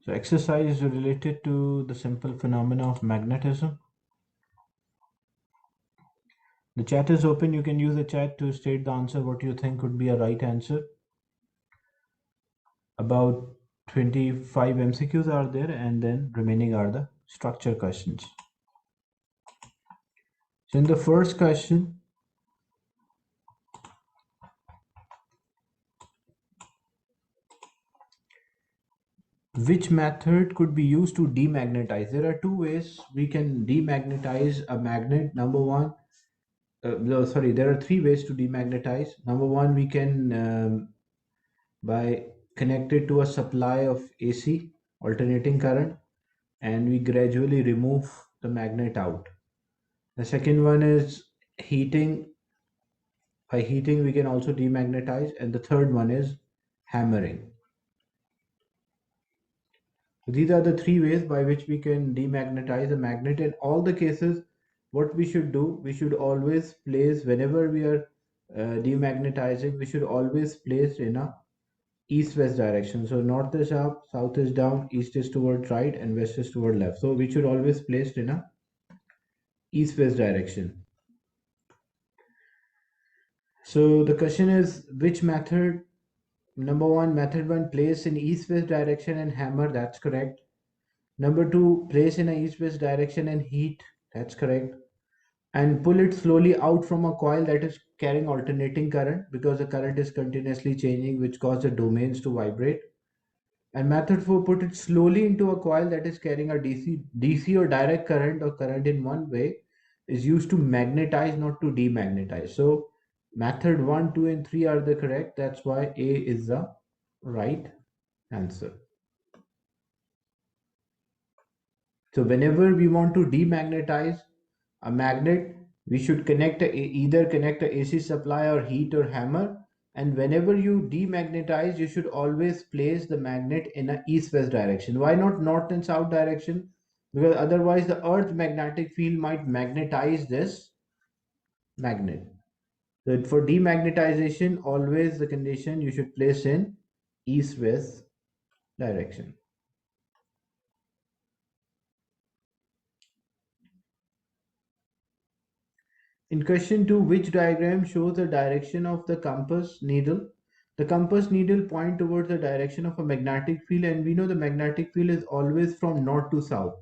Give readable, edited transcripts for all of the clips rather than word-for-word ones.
So exercise related to the simple phenomena of magnetism. The chat is open. You can use the chat to state the answer, what you think would be a right answer. About 25 MCQs are there, and then remaining are the structure questions. So in the first question, which method could be used to demagnetize? There are two ways we can demagnetize a magnet. Number one, no, sorry, there are three ways to demagnetize. Number one, we can by connected to a supply of AC, alternating current, and we gradually remove the magnet out. The second one is heating. By heating, we can also demagnetize. And the third one is hammering. So these are the three ways by which we can demagnetize a magnet. In all the cases, what we should do, we should always place, whenever we are demagnetizing, we should always place in a east-west direction. So north is up, south is down, east is toward right, and west is toward left. So we should always place in a east-west direction. So the question is, which method? Number one, method one, place in east-west direction and hammer. That's correct. Number two, place in a east-west direction and heat. That's correct. And pull it slowly out from a coil that is carrying alternating current, because the current is continuously changing, which causes the domains to vibrate. And method 4, put it slowly into a coil that is carrying a DC or direct current, or current in one way, is used to magnetize, not to demagnetize. So method 1, 2, and 3 are the correct. That's why A is the right answer. So whenever we want to demagnetize a magnet, we should either connect a AC supply or heat or hammer. And whenever you demagnetize, you should always place the magnet in a east-west direction. Why not north and south direction? Because otherwise the earth magnetic field might magnetize this magnet. So for demagnetization, always the condition you should place in east-west direction. In question 2, which diagram shows the direction of the compass needle? The compass needle point towards the direction of a magnetic field, and we know the magnetic field is always from north to south.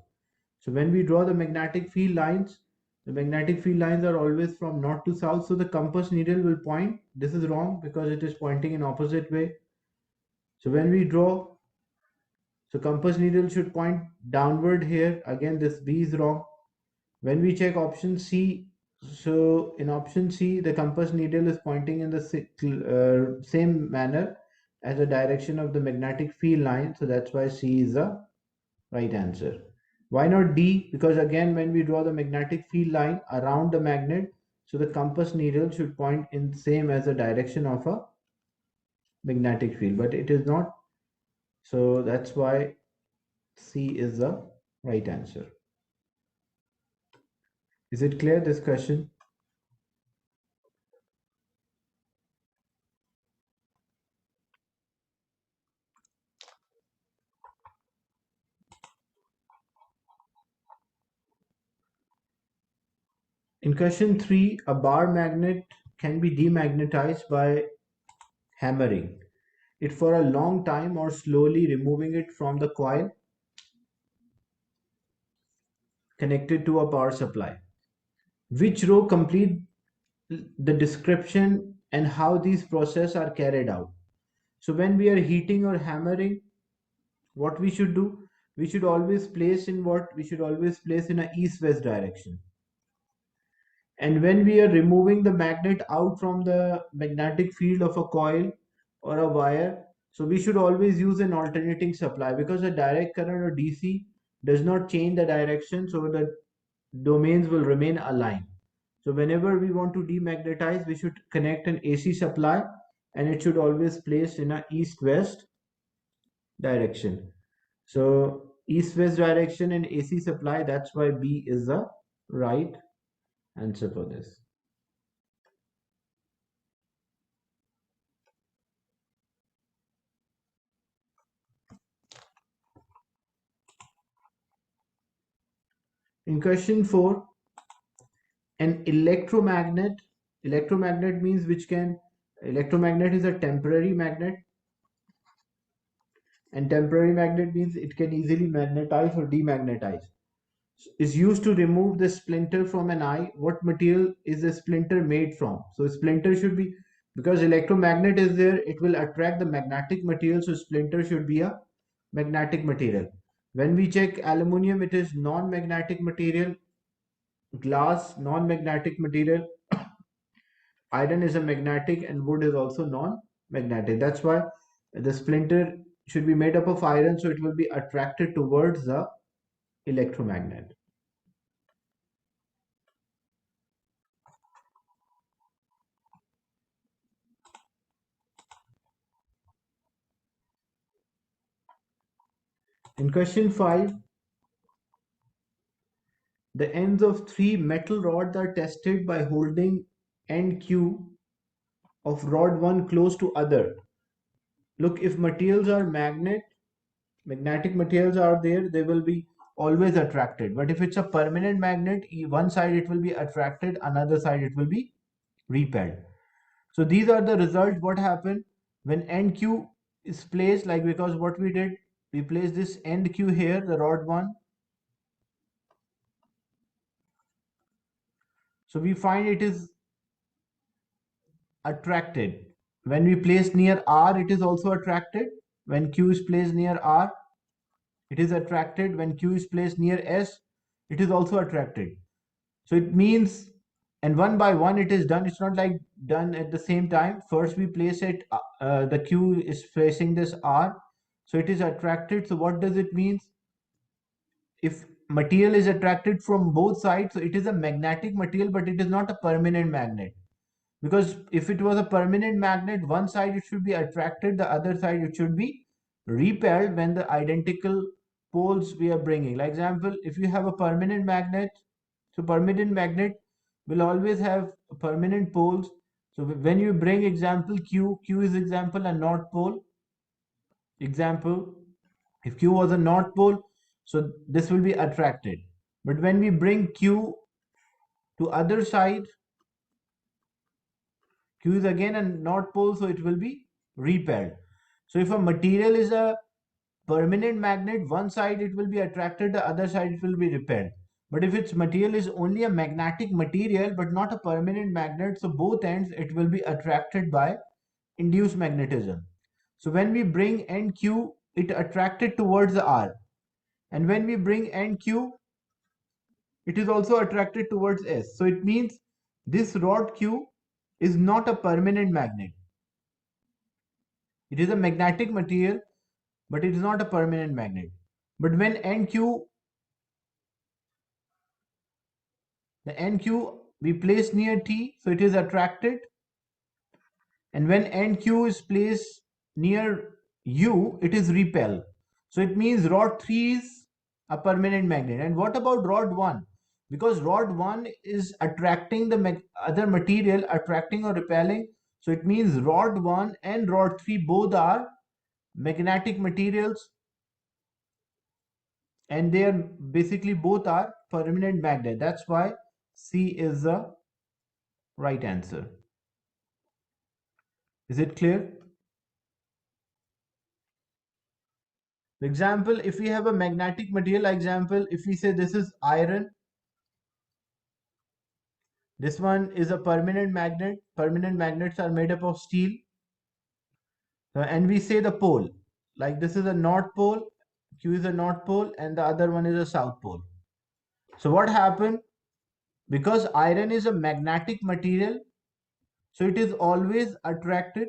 So when we draw the magnetic field lines, the magnetic field lines are always from north to south. So the compass needle will point. This is wrong because it is pointing in opposite way. So when we draw, so compass needle should point downward here. Again, this B is wrong. When we check option C, so in option C, the compass needle is pointing in the same manner as the direction of the magnetic field line. So that's why C is the right answer. Why not D? Because again, when we draw the magnetic field line around the magnet, so the compass needle should point in same as the direction of a magnetic field, but it is not. So that's why C is the right answer. Is it clear, this question? In question 3, a bar magnet can be demagnetized by hammering it for a long time or slowly removing it from the coil connected to a power supply. Which row complete the description and how these processes are carried out? So when we are heating or hammering, what we should do? We should always place in what? We should always place in a east-west direction. And when we are removing the magnet out from the magnetic field of a coil or a wire, so we should always use an alternating supply, because a direct current or DC does not change the direction, so the domains will remain aligned. So whenever we want to demagnetize, we should connect an AC supply, and it should always place in a east-west direction. So east-west direction and AC supply, that's why B is the right answer for this. In question 4, an electromagnet means electromagnet is a temporary magnet, and temporary magnet means it can easily magnetize or demagnetize. Is used to remove the splinter from an eye. What material is the splinter made from? So splinter should be, because electromagnet is there, it will attract the magnetic material, so splinter should be a magnetic material. When we check aluminium, it is non-magnetic material. Glass, non-magnetic material. Iron is a magnetic, and wood is also non-magnetic. That's why the splinter should be made up of iron, so it will be attracted towards the electromagnet. In question 5, the ends of three metal rods are tested by holding end Q of rod 1 close to other. Look, if materials are magnetic materials are there, they will be always attracted. But if it's a permanent magnet, one side it will be attracted, another side it will be repelled. So these are the results. What happened when end Q is placed, like, because what we did, we placed this end Q here, the rod 1. So we find it is attracted. When we place near R, it is also attracted. When Q is placed near R, it is attracted. When Q is placed near S, it is also attracted. So it means, and one by one it is done. It's not like done at the same time. First we place it, the Q is facing this R, so it is attracted. So what does it mean? If material is attracted from both sides, so it is a magnetic material, but it is not a permanent magnet. Because if it was a permanent magnet, one side it should be attracted, the other side it should be repelled when the identical poles we are bringing. Like example, if you have a permanent magnet, so permanent magnet will always have permanent poles. So when you bring example Q is example a north pole. Example, if Q was a north pole, so this will be attracted. But when we bring Q to other side, Q is again a north pole, so it will be repelled. So if a material is a permanent magnet, one side it will be attracted, the other side it will be repelled. But if its material is only a magnetic material but not a permanent magnet, so both ends it will be attracted by induced magnetism. So when we bring end Q, it attracted towards the R. And when we bring end Q, it is also attracted towards S. So it means this rod Q is not a permanent magnet. It is a magnetic material, but it is not a permanent magnet. But when NQ, the NQ we place near T, so it is attracted. And when NQ is placed near U, it is repelled. So it means rod 3 is a permanent magnet. And what about rod 1? Because rod 1 is attracting the other material, attracting or repelling. So it means rod 1 and rod 3 both are magnetic materials, and they are basically both are permanent magnet. That's why C is the right answer. Is it clear? For example, if we have a magnetic material, example, if we say this is iron, this one is a permanent magnet. Permanent magnets are made up of steel. And we say the pole, like this is a north pole, Q is a north pole, and the other one is a south pole. So what happened? Because iron is a magnetic material, so it is always attracted.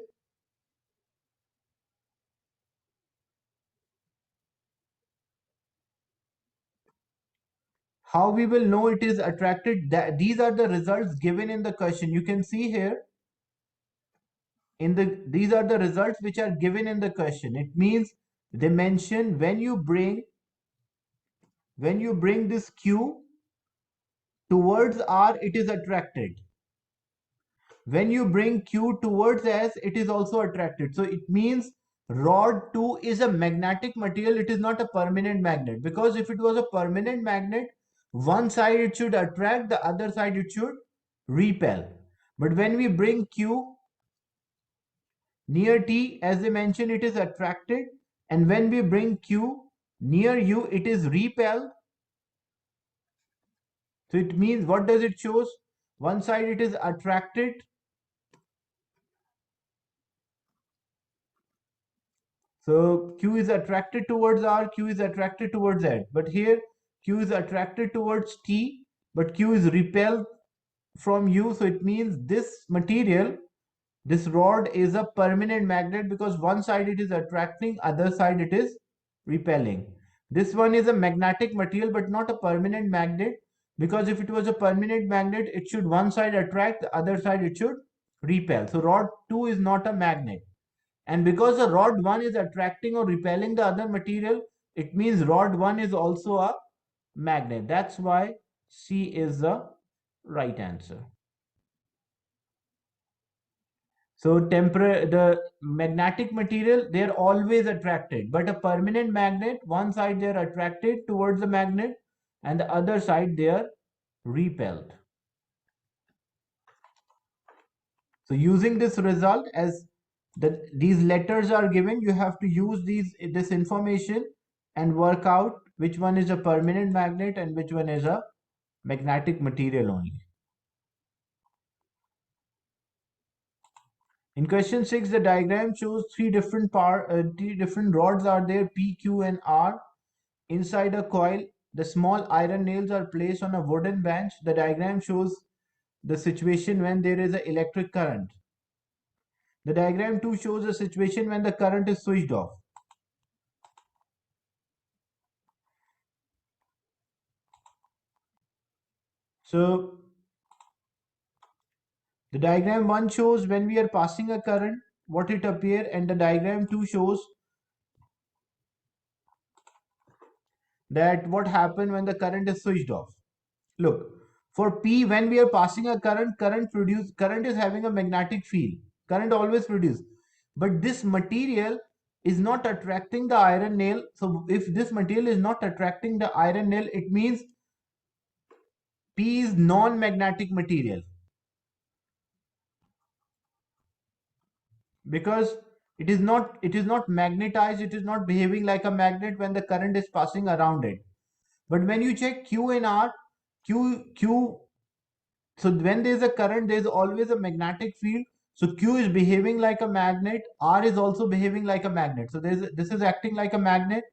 How we will know it is attracted? That these are the results given in the question. You can see here in these are the results which are given in the question. It means they mention when you bring this Q towards R, it is attracted. When you bring Q towards S, it is also attracted. So it means rod 2 is a magnetic material. It is not a permanent magnet, because if it was a permanent magnet, one side it should attract, the other side it should repel. But when we bring Q near T, as I mentioned, it is attracted, and when we bring Q near U, it is repelled. So it means, what does it shows? One side it is attracted, so Q is attracted towards R, Q is attracted towards Z. But here Q is attracted towards T, but Q is repelled from U. So it means this material, this rod is a permanent magnet, because one side it is attracting, other side it is repelling. This one is a magnetic material but not a permanent magnet, because if it was a permanent magnet, it should one side attract, the other side it should repel. So rod 2 is not a magnet. And because the rod 1 is attracting or repelling the other material, it means rod 1 is also a magnet. That's why C is the right answer. So the magnetic material, they're always attracted, but a permanent magnet, one side they're attracted towards the magnet and the other side they are repelled. So using this result, as these letters are given, you have to use this information and work out which one is a permanent magnet and which one is a magnetic material only. In question 6, the diagram shows three different rods are there, P, Q, and R. Inside a coil, the small iron nails are placed on a wooden bench. The diagram shows the situation when there is an electric current. The diagram 2 shows a situation when the current is switched off. So the diagram 1 shows when we are passing a current, what it appears, and the diagram 2 shows that what happened when the current is switched off. Look, for P, when we are passing a current is having a magnetic field. Current always produce. But this material is not attracting the iron nail. So if this material is not attracting the iron nail, it means P is non-magnetic material. Because it is not magnetized, it is not behaving like a magnet when the current is passing around it. But when you check Q and R, Q, so when there is a current, there is always a magnetic field. So Q is behaving like a magnet, R is also behaving like a magnet. So this is acting like a magnet.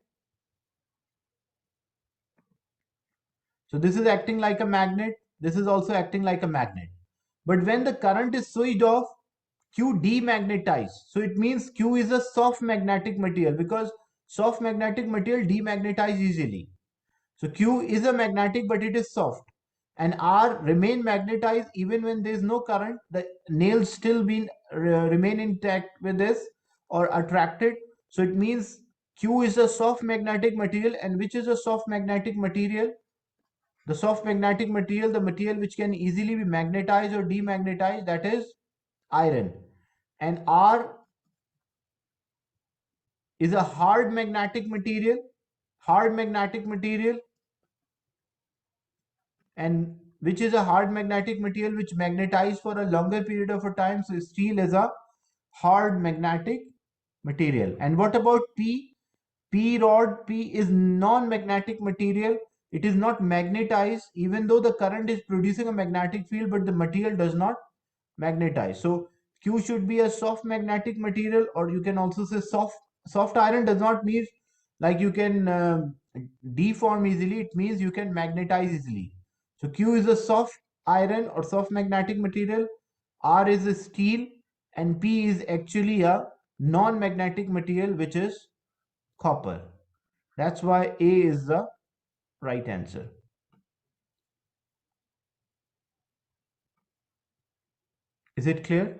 So this is acting like a magnet. This is also acting like a magnet. But when the current is switched off, Q demagnetized. So it means Q is a soft magnetic material, because soft magnetic material demagnetize easily. So Q is a magnetic, but it is soft. And R remain magnetized even when there is no current. The nails still remain intact with this or attracted. So it means Q is a soft magnetic material. And which is a soft magnetic material? The soft magnetic material, the material which can easily be magnetized or demagnetized, that is iron. And R is a hard magnetic material. Hard magnetic material, and which is a hard magnetic material which magnetizes for a longer period of a time. So steel is a hard magnetic material. And what about P? P rod, P is non-magnetic material. It is not magnetized, even though the current is producing a magnetic field, but the material does not magnetize. So Q should be a soft magnetic material, or you can also say soft iron does not mean like you can deform easily. It means you can magnetize easily. So Q is a soft iron or soft magnetic material, R is a steel, and P is actually a non-magnetic material, which is copper. That's why A is the right answer. Is it clear?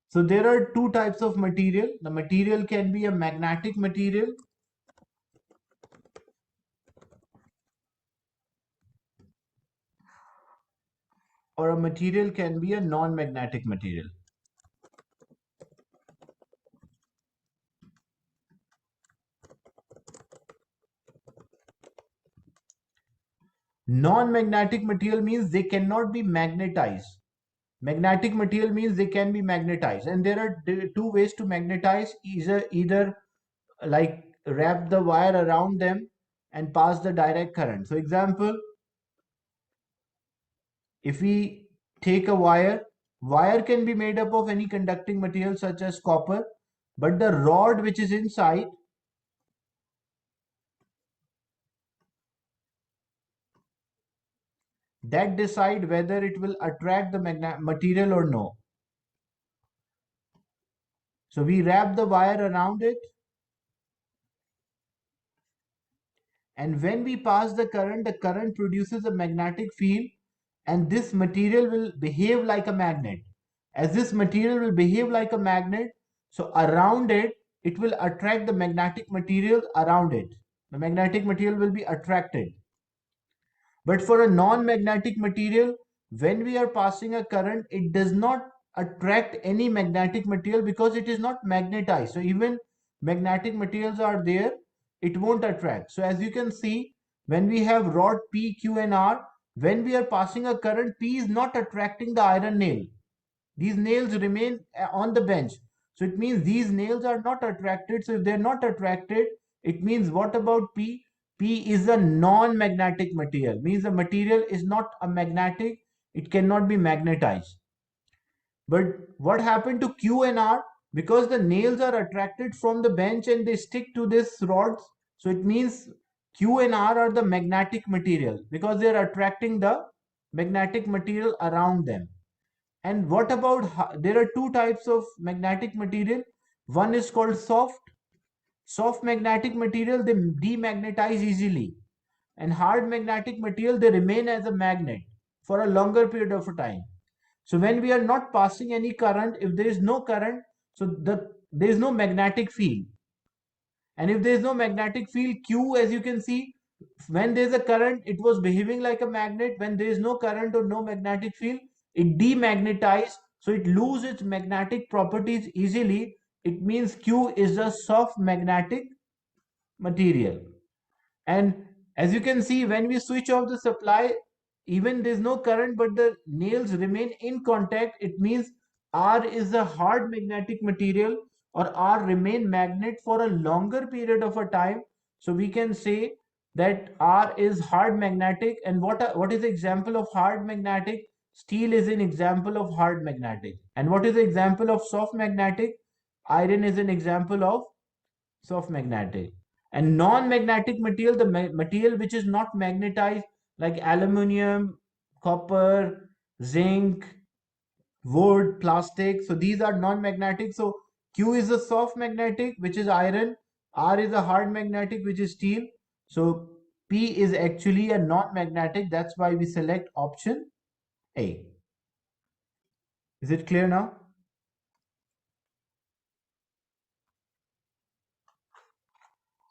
So there are two types of material. The material can be a magnetic material, or a material can be a non-magnetic material. Non-magnetic material means they cannot be magnetized. Magnetic material means they can be magnetized, and there are two ways to magnetize: either like wrap the wire around them and pass the direct current. So example, if we take a wire can be made up of any conducting material such as copper, but the rod which is inside, that decide whether it will attract the material or no. So we wrap the wire around it, and when we pass the current produces a magnetic field, and this material will behave like a magnet. As this material will behave like a magnet, so around it, it will attract the magnetic material around it. The magnetic material will be attracted. But for a non-magnetic material, when we are passing a current, it does not attract any magnetic material because it is not magnetized. So even magnetic materials are there, it won't attract. So as you can see, when we have rod P, Q, and R, when we are passing a current, P is not attracting the iron nail. These nails remain on the bench. So it means these nails are not attracted. So if they're not attracted, it means what about P? P is a non-magnetic material, means the material is not a magnetic, it cannot be magnetized. But what happened to Q and R? Because the nails are attracted from the bench and they stick to this rods, so it means Q and R are the magnetic material because they are attracting the magnetic material around them. And what about, there are two types of magnetic material. One is called soft. Soft magnetic material, they demagnetize easily. And hard magnetic material, they remain as a magnet for a longer period of time. So when we are not passing any current, if there is no current, so there is no magnetic field. And if there is no magnetic field, Q, as you can see, when there is a current, it was behaving like a magnet. When there is no current or no magnetic field, it demagnetized, so it loses its magnetic properties easily. It means Q is a soft magnetic material. And as you can see, when we switch off the supply, even there's no current, but the nails remain in contact. It means R is a hard magnetic material, or R remain magnet for a longer period of a time. So we can say that R is hard magnetic. And what is the example of hard magnetic? Steel is an example of hard magnetic. And what is the example of soft magnetic? Iron is an example of soft magnetic. And non-magnetic material, the material which is not magnetized, like aluminum, copper, zinc, wood, plastic, so these are non-magnetic. So Q is a soft magnetic, which is iron. R is a hard magnetic, which is steel. So P is actually a non-magnetic. That's why we select option A. Is it clear now?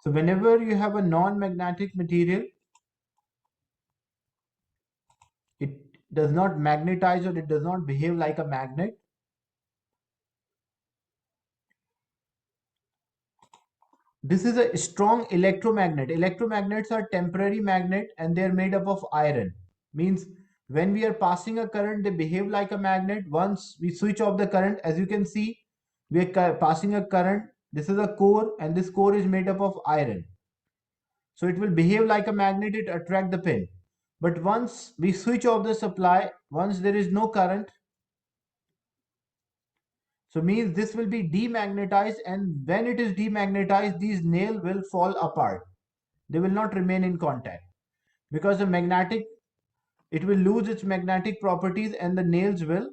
So whenever you have a non-magnetic material, it does not magnetize or it does not behave like a magnet. This is a strong electromagnet. Electromagnets are temporary magnet and they are made up of iron. Means when we are passing a current, they behave like a magnet. Once we switch off the current, as you can see, we are passing a current. This is a core and this core is made up of iron. So it will behave like a magnet, it attract the pin. But once we switch off the supply, once there is no current, so means this will be demagnetized, and when it is demagnetized, these nail will fall apart. They will not remain in contact because the magnetic, it will lose its magnetic properties and the nails will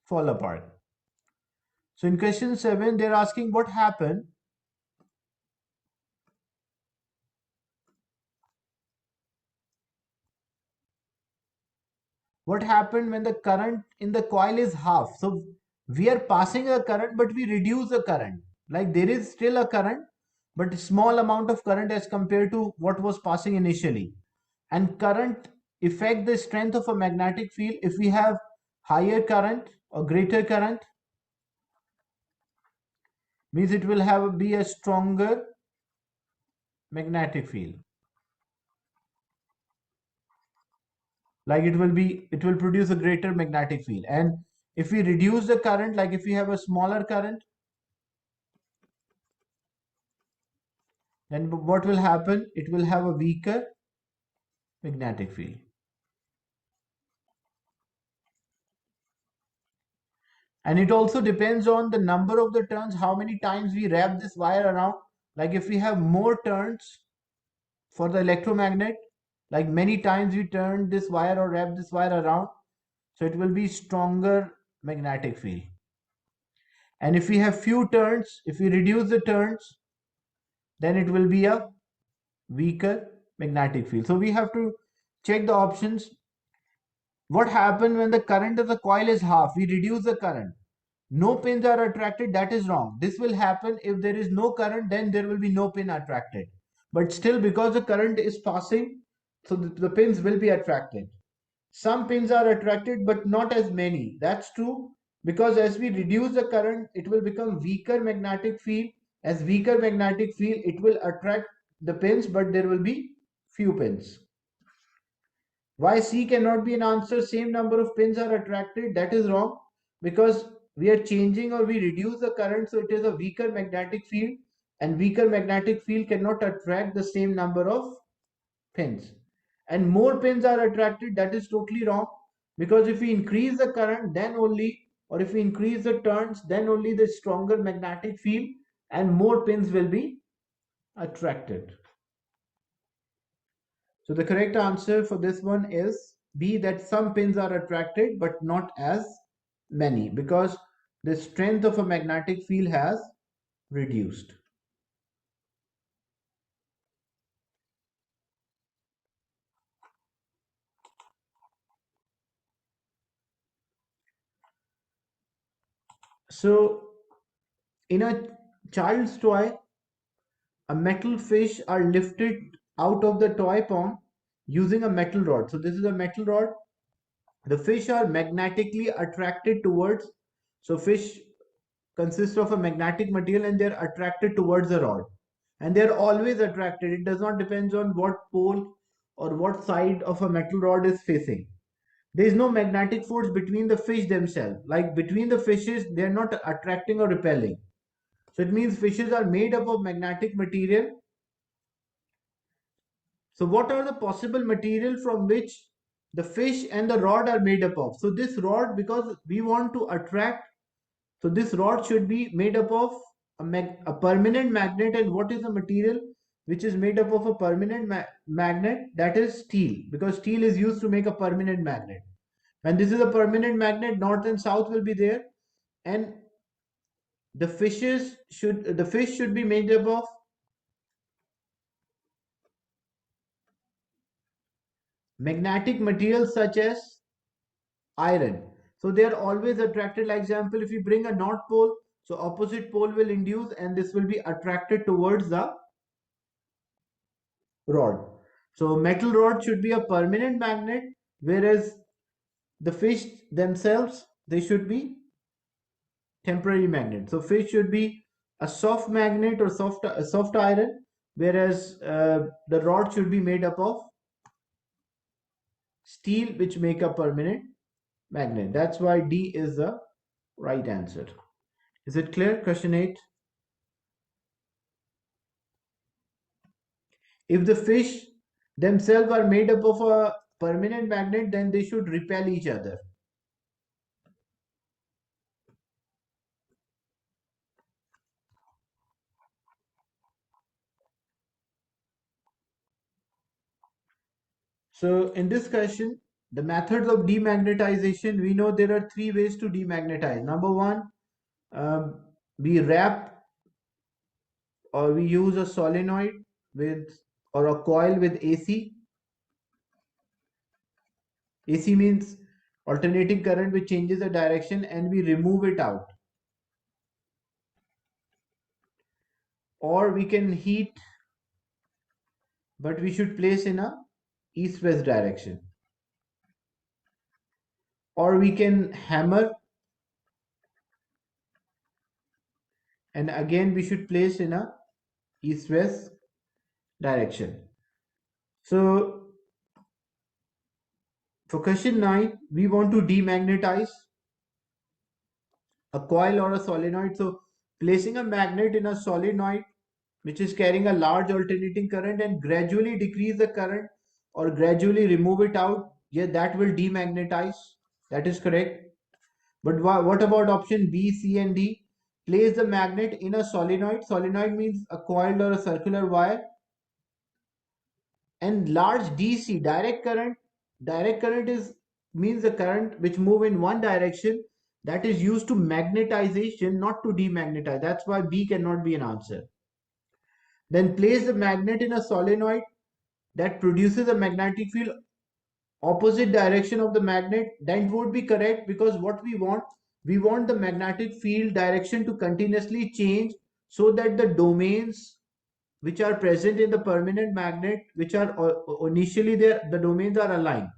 fall apart. So in question 7, they're asking what happened when the current in the coil is half. So we are passing a current, but we reduce the current. Like there is still a current, but a small amount of current as compared to what was passing initially. And current affect the strength of a magnetic field. If we have higher current or greater current, means it will have be a stronger magnetic field. like it will produce a greater magnetic field. And if we reduce the current, like if we have a smaller current, then what will happen? It will have a weaker magnetic field. And it also depends on the number of the turns, how many times we wrap this wire around. Like if we have more turns for the electromagnet, like many times we turn this wire or wrap this wire around, so it will be stronger magnetic field. And if we have few turns, if we reduce the turns, then it will be a weaker magnetic field. So we have to check the options. What happens when the current of the coil is half? We reduce the current. No pins are attracted. That is wrong. This will happen if there is no current, then there will be no pin attracted. But still, because the current is passing, so the pins will be attracted. Some pins are attracted, but not as many. That's true, because as we reduce the current, it will become weaker magnetic field. As weaker magnetic field, it will attract the pins, but there will be few pins. Why C cannot be an answer? Same number of pins are attracted. That is wrong, because we are changing or we reduce the current, so it is a weaker magnetic field, and weaker magnetic field cannot attract the same number of pins. And more pins are attracted. That is totally wrong, because if we increase the current, then only, or if we increase the turns, then only the stronger magnetic field and more pins will be attracted. So the correct answer for this one is B, that some pins are attracted but not as many, because the strength of a magnetic field has reduced. So in a child's toy, a metal fish are lifted out of the toy pond using a metal rod. So this is a metal rod. The fish are magnetically attracted towards, so fish consists of a magnetic material and they're attracted towards the rod, and they're always attracted. It does not depend on what pole or what side of a metal rod is facing. There is no magnetic force between the fish themselves, like between the fishes they're not attracting or repelling. So it means fishes are made up of magnetic material. So what are the possible material from which the fish and the rod are made up of? So this rod, because we want to attract, so this rod should be made up of a permanent magnet. And what is the material which is made up of a permanent magnet? That is steel, because steel is used to make a permanent magnet. And this is a permanent magnet, north and south will be there. And the fish should be made up of magnetic materials such as iron. So they are always attracted. Like example, if you bring a north pole, so opposite pole will induce and this will be attracted towards the rod. So metal rod should be a permanent magnet, whereas the fish themselves, they should be temporary magnet. So fish should be a soft magnet or soft iron, whereas the rod should be made up of steel, which make a permanent magnet. That's why D is the right answer. Is it clear? Question 8. If the fish themselves are made up of a permanent magnet, then they should repel each other. So in this question, the methods of demagnetization, we know there are three ways to demagnetize. Number one, we wrap or we use a solenoid with or a coil with AC. AC means alternating current which changes the direction, and we remove it out. Or we can heat, but we should place in a east-west direction. Or we can hammer, and again we should place in a east-west direction. So For question 9, we want to demagnetize a coil or a solenoid. So placing a magnet in a solenoid which is carrying a large alternating current and gradually decrease the current or gradually remove it out, yeah, that will demagnetize. That is correct. But what about option B, C, and D? Place the magnet in a solenoid. Solenoid means a coiled or a circular wire, and large DC direct current is means the current which move in one direction, that is used to magnetization, not to demagnetize. That's why B cannot be an answer. Then place the magnet in a solenoid that produces a magnetic field opposite direction of the magnet. That would be correct, because what we want the magnetic field direction to continuously change, so that the domains which are present in the permanent magnet, which are initially there, the domains are aligned.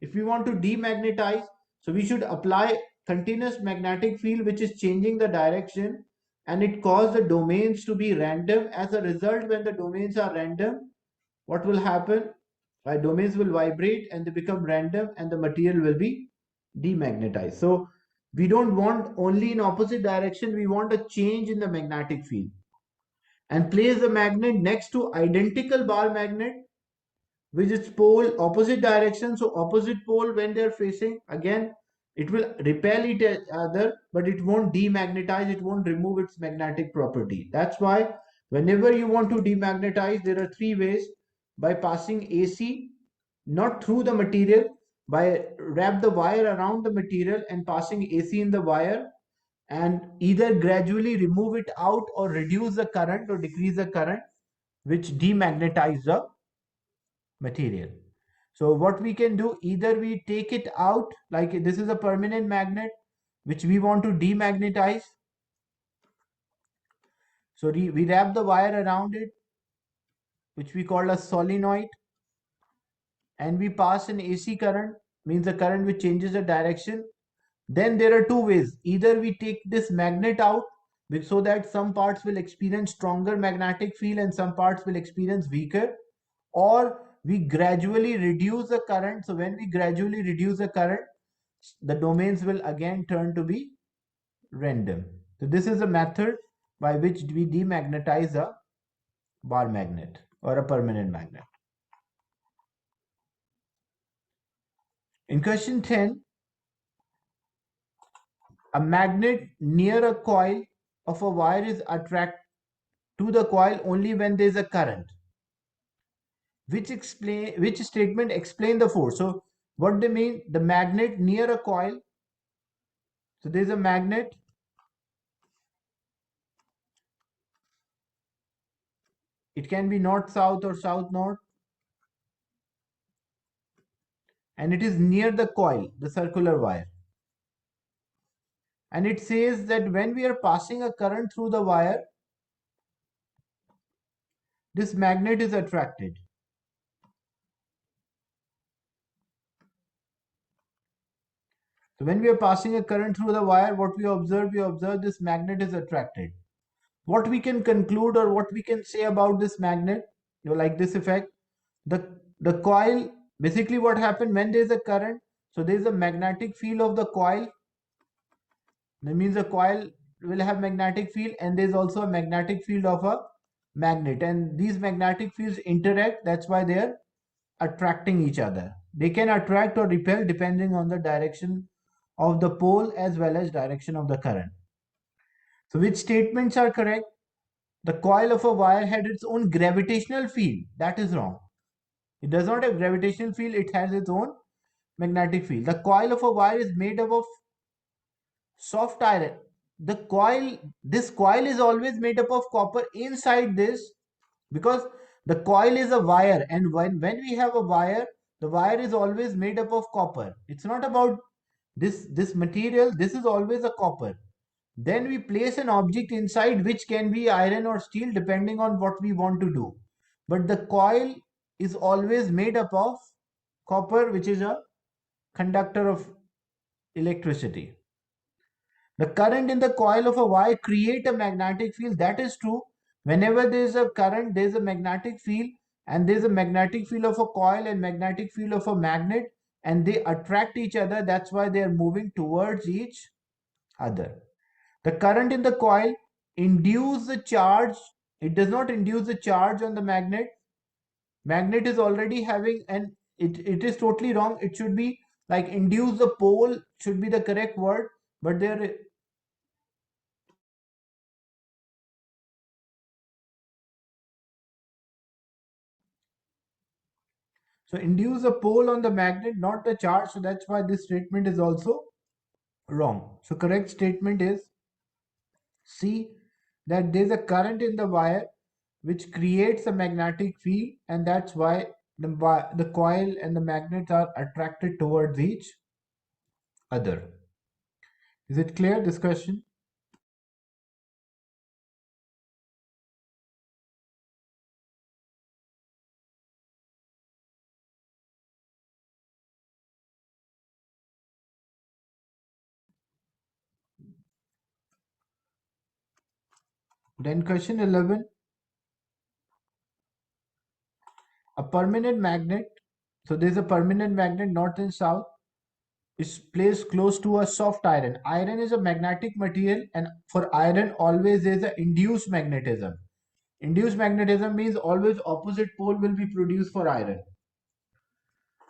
If we want to demagnetize, so we should apply continuous magnetic field which is changing the direction, and it causes the domains to be random. As a result, when the domains are random, what will happen? Domains will vibrate and they become random, and the material will be demagnetized. So we don't want only in opposite direction, we want a change in the magnetic field. And place the magnet next to identical bar magnet which is pole opposite direction. So opposite pole, when they are facing, again it will repel each other, but it won't demagnetize, it won't remove its magnetic property. That's why whenever you want to demagnetize, there are three ways: by passing AC, not through the material, by wrap the wire around the material and passing AC in the wire, and either gradually remove it out or reduce the current or decrease the current, which demagnetize the material. So what we can do, either we take it out, like this is a permanent magnet which we want to demagnetize. So we wrap the wire around it, which we call a solenoid, and we pass an AC current, means the current which changes the direction. Then there are two ways: either we take this magnet out, so that some parts will experience stronger magnetic field and some parts will experience weaker, or we gradually reduce the current. So when we gradually reduce the current, the domains will again turn to be random. So this is a method by which we demagnetize a bar magnet or a permanent magnet. In question 10, a magnet near a coil of a wire is attracted to the coil only when there is a current. Which statement explain the force? So what they mean, the magnet near a coil. So there is a magnet, it can be north south or south north, and it is near the coil, the circular wire. And it says that when we are passing a current through the wire, this magnet is attracted. So when we are passing a current through the wire, what we observe this magnet is attracted. What we can conclude or what we can say about this magnet, like this effect, the coil, basically what happened when there is a current, so there is a magnetic field of the coil. That means the coil will have magnetic field, and there is also a magnetic field of a magnet, and these magnetic fields interact. That's why they are attracting each other. They can attract or repel depending on the direction of the pole as well as direction of the current. So which statements are correct? The coil of a wire had its own gravitational field. That is wrong. It does not have gravitational field, it has its own magnetic field. The coil of a wire is made up of soft iron. This coil is always made up of copper inside this, because the coil is a wire, and when we have a wire, the wire is always made up of copper. It's not about this material, this is always a copper. Then we place an object inside, which can be iron or steel depending on what we want to do. But the coil is always made up of copper, which is a conductor of electricity. The current in the coil of a wire create a magnetic field. That is true. Whenever there is a current, there is a magnetic field, and there is a magnetic field of a coil and magnetic field of a magnet, and they attract each other. That's why they are moving towards each other. The current in the coil induce the charge. It does not induce the charge on the magnet. Magnet is already having an, it is totally wrong. It should be like induce the pole should be the correct word, but there. So induce a pole on the magnet, not the charge. So that's why this statement is also wrong. So correct statement is C, that there's a current in the wire which creates a magnetic field, and that's why the coil and the magnets are attracted towards each other. Is it clear, this question? Then question 11, a permanent magnet. So there's a permanent magnet north and south is placed close to a soft iron. Iron is a magnetic material, and for iron always there is a induced magnetism. Induced magnetism means always opposite pole will be produced for iron.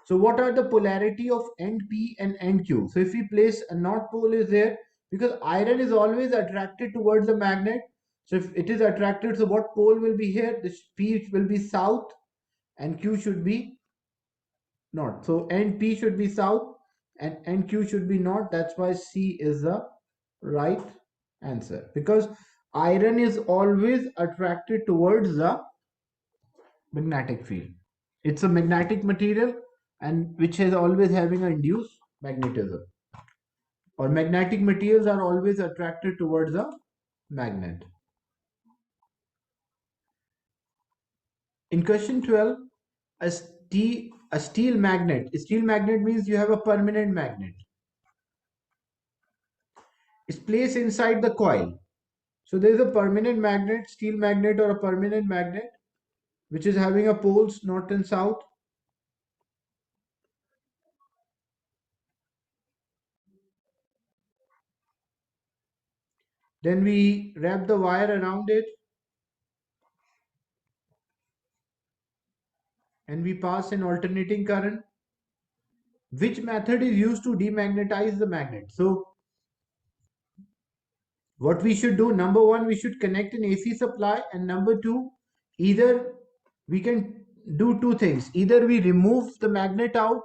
So what are the polarity of NP and NQ? So if we place a north pole is there, because iron is always attracted towards the magnet. So if it is attracted, so what pole will be here? This P will be south and Q should be north. So NP should be south and NQ should be north. That's why C is the right answer, because iron is always attracted towards the magnetic field. It's a magnetic material and which is always having a induced magnetism, or magnetic materials are always attracted towards a magnet. In question 12, a steel magnet. A steel magnet means you have a permanent magnet. It's placed inside the coil. So there is a permanent magnet, steel magnet or a permanent magnet, which is having a poles north and south. Then we wrap the wire around it and we pass an alternating current. Which method is used to demagnetize the magnet? So what we should do, number one, we should connect an AC supply, and number two, either we can do two things. Either we remove the magnet out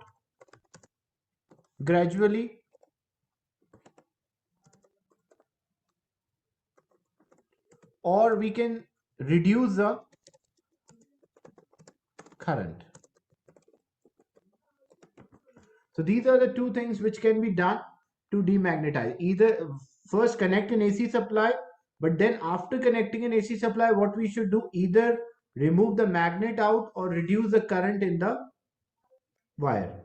gradually, or we can reduce the current. So these are the two things which can be done to demagnetize. Either first connect an AC supply, but then after connecting an AC supply, what we should do, either remove the magnet out or reduce the current in the wire.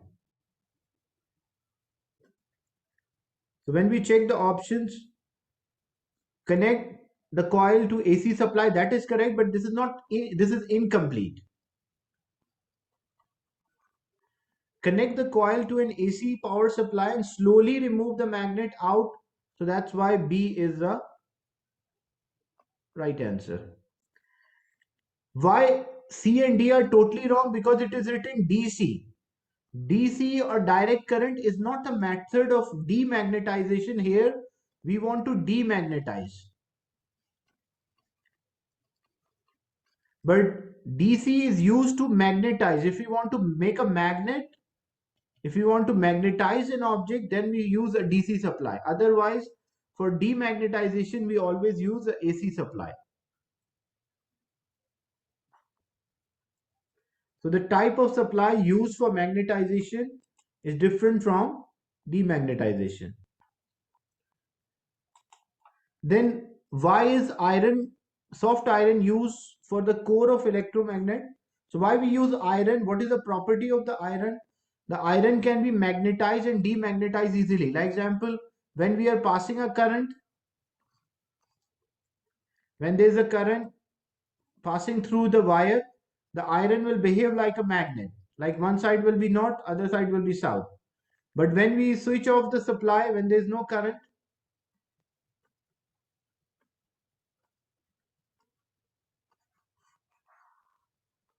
So when we check the options, connect the coil to AC supply, that is correct, but this is not, this is incomplete. Connect the coil to an AC power supply and slowly remove the magnet out. So that's why B is the right answer. Why C and D are totally wrong? Because it is written DC. DC or direct current is not a method of demagnetization. Here we want to demagnetize. But DC is used to magnetize. If we want to make a magnet, if we want to magnetize an object, then we use a DC supply. Otherwise, for demagnetization, we always use a AC supply. So the type of supply used for magnetization is different from demagnetization. Then why is soft iron used for the core of electromagnet? So why we use iron? What is the property of the iron? The iron can be magnetized and demagnetized easily. Like example, when we are passing a current, when there is a current passing through the wire, the iron will behave like a magnet. Like one side will be north, other side will be south. But when we switch off the supply, when there is no current,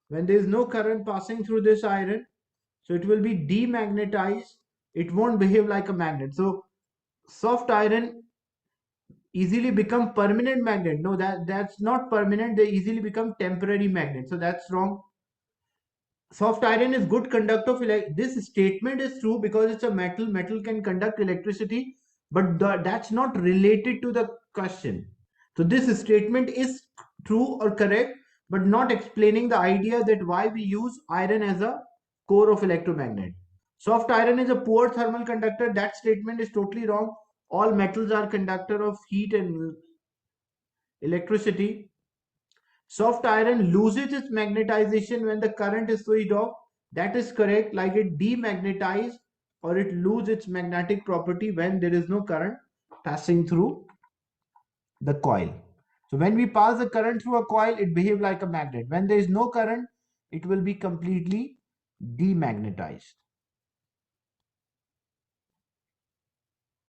when there is no current passing through this iron, so it will be demagnetized. It won't behave like a magnet. So soft iron easily become permanent magnet. No, that's not permanent. They easily become temporary magnet. So that's wrong. Soft iron is good conductor of this statement is true because it's a metal can conduct electricity, but that's not related to the question. So this statement is true or correct, but not explaining the idea that why we use iron as a core of electromagnet. Soft iron is a poor thermal conductor. That statement is totally wrong. All metals are conductor of heat and electricity. Soft iron loses its magnetization when the current is switched off. That is correct, like it demagnetizes or it loses its magnetic property when there is no current passing through the coil. So when we pass the current through a coil, it behaves like a magnet. When there is no current, it will be completely demagnetized.